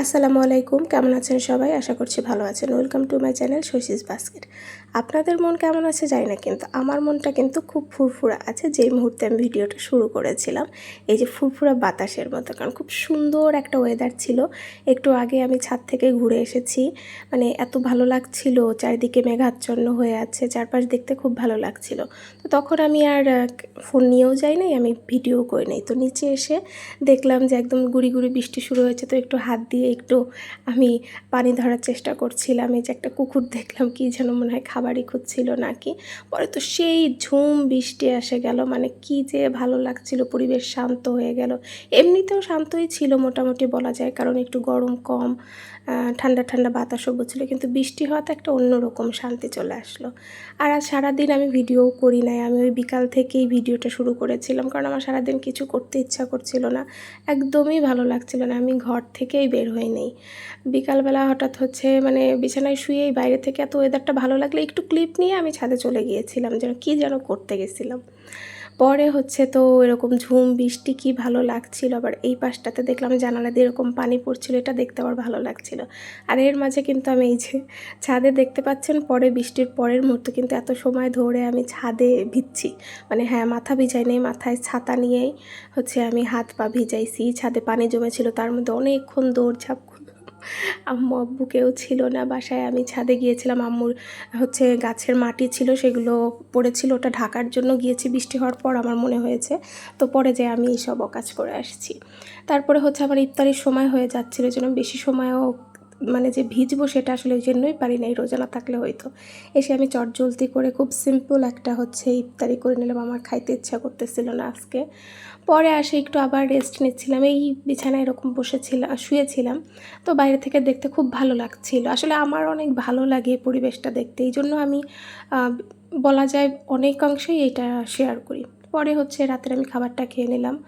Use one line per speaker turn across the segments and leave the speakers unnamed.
আসসালামু আলাইকুম, কেমন আছেন সবাই? আশা করছি ভালো আছেন। Welcome to my channel Shashi's basket. আপনাদের মন কেমন আছে জানি না, কিন্তু আমার মনটা কিন্তু খুব ফুরফুরা আছে যেই মুহূর্তে আমি ভিডিওটা শুরু করেছিলাম। এই যে ফুরফুরা বাতাসের মতো, কারণ খুব সুন্দর একটা ওয়েদার ছিল। একটু আগে আমি ছাদ থেকে ঘুরে এসেছি, মানে এত ভালো লাগছিল, চারিদিকে মেঘাচ্ছন্ন হয়ে আছে, চারপাশ দেখতে খুব ভালো লাগছিল। তো তখন আমি আর ফোন নিয়েও যাই নাই, আমি ভিডিও করি নাই। তো নিচে এসে দেখলাম যে একদম গুড়ি গুড়ি বৃষ্টি শুরু হয়েছে, তো একটু হাত দিয়ে একটু আমি পানি ধরার চেষ্টা করছিলাম। এই যে একটা কুকুর দেখলাম, কি যেন মনে হয় খাবারই খুঁজছিল নাকি। পরে তো সেই ঝুম বৃষ্টি এসে গেল, মানে কি যে ভালো লাগছিল, পরিবেশ শান্ত হয়ে গেল। এমনিতেও শান্তই ছিল মোটামুটি বলা যায়, কারণ একটু গরম কম, ঠান্ডা ঠান্ডা বাতাসও বলছিল, কিন্তু বৃষ্টি হওয়াতে একটা অন্যরকম শান্তি চলে আসলো। আর আজ সারাদিন আমি ভিডিও করি নাই, আমি ওই বিকাল থেকেই ভিডিওটা শুরু করেছিলাম, কারণ আমার সারাদিন কিছু করতে ইচ্ছা করছিল না, একদমই ভালো লাগছিল না, আমি ঘর থেকেই বের হই নেই। বিকালবেলা হঠাৎ মানে বিছানায় শুয়েই বাইরে থেকে এত ওয়েদারটা ভালো লাগলে একটু ক্লিপ নিয়ে আমি ছাদে চলে গিয়েছিলাম, যেন কী যেন করতে গেছিলাম। পরে তো এরকম ঝুম বৃষ্টি কি ভালো লাগছিল। আবার এই পাশটাতে দেখলাম জানালা দিয়ে এরকম পানি পড়ছিল, এটা দেখতে আবার ভালো লাগছিল। আর এর মাঝে কিন্তু আমি এই যে ছাদে দেখতে পাচ্ছেন, পরে বৃষ্টির পরের মুহূর্তে কিন্তু এত সময় ধরে আমি ছাদে ভিজছি, মানে হ্যাঁ, মাথা ভিজাই নেই, মাথায় ছাতা নিয়েই আমি হাত পা ভিজাইছি। ছাদে পানি জমেছিল, তার মধ্যে অনেকক্ষণ দৌড়ঝাঁপ, আম্মু আব্বু কেউ ছিল না বাসায়। আমি ছাদে গিয়েছিলাম, আম্মুর গাছের মাটি ছিল, সেগুলো পড়েছিল, ওটা ঢাকার জন্য গিয়েছি বৃষ্টি হওয়ার পর আমার মনে হয়েছে। তো পরে যে আমি এইসব কাজ করে আসছি। তারপরে আমার ইফতারির সময় হয়ে যাচ্ছিল, যেন বেশি সময়ও মানে যে ভিজবো সেটা আসলে ওই জন্যই পারি না, এই রোজা না থাকলে হয়তো। এসে আমি চটজলদি করে খুব সিম্পল একটা ইফতারি করে নিলাম, আমার খাইতে ইচ্ছা করতেছিল না আজকে। পরে একটু আবার রেস্ট নিচ্ছিলাম, এই বিছানায় এরকম শুয়েছিলাম। তো বাইরে থেকে দেখতে খুব ভালো লাগছিল, আসলে আমার অনেক ভালো লাগে পরিবেশটা দেখতে, এই জন্য আমি বলা যায় অনেকাংশেই এটা শেয়ার করি। পরে রাতের আমি খাবারটা খেয়ে নিলাম।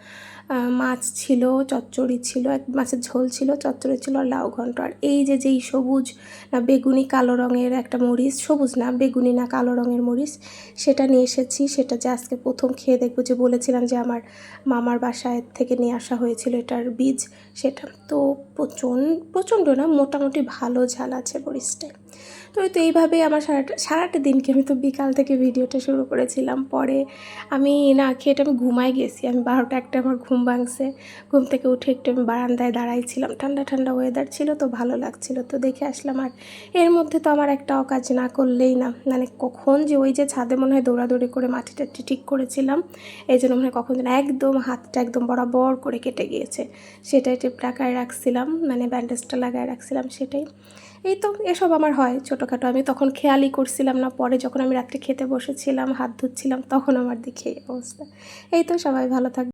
মাছ ছিল, চচ্চড়ি ছিল, মাছের ঝোল ছিল, চচ্চড়ি ছিল, আর লাউ ঘন্ট। আর এই যেই সবুজ না বেগুনি কালো রঙের একটা মরিচ, সবুজ না বেগুনি না কালো রঙের মরিচ, সেটা নিয়ে এসেছি। সেটা যে আজকে প্রথম খেয়ে দেখবো, যে বলেছিলাম যে আমার মামার বাসায় থেকে নিয়ে আসা হয়েছিল এটার বীজ, সেটা তো প্রচণ্ড না, মোটামুটি ভালো ঝাল আছে মরিচটায়। তো এইভাবেই আমার সারাটা দিনকে আমি তো বিকাল থেকে ভিডিওটা শুরু করেছিলাম। পরে আমি না খেয়ে আমি ঘুমাই গেছি, আমি 12টা 1টা আমার ঘুম ভাঙছে। ঘুম থেকে উঠে একটু আমি বারান্দায় দাঁড়াইছিলাম, ঠান্ডা ঠান্ডা ওয়েদার ছিল, তো ভালো লাগছিল, তো দেখে আসলাম। আর এর মধ্যে তো আমার একটা কাজ না করলেই না, মানে কখন যে ওই যে ছাদে মনে হয় দৌড়াদৌড়ি করে মাটিটা ঠিক করেছিলাম, এই জন্য মনে হয় কখন যেন একদম হাতটা একদম বরাবর করে কেটে গিয়েছে। সেটাই টেপ লাগায় রাখছিলাম, মানে ব্যান্ডেজটা লাগায় রাখছিলাম, সেটাই। এই তো এসব আমার হয় ছোটোখাটো, আমি তখন খেয়ালই করছিলাম না। পরে যখন আমি রাত্রে খেতে বসেছিলাম, হাত ধুচ্ছিলাম, তখন আমার দেখে এই অবস্থা। এই তো, সবাই ভালো থাকবে।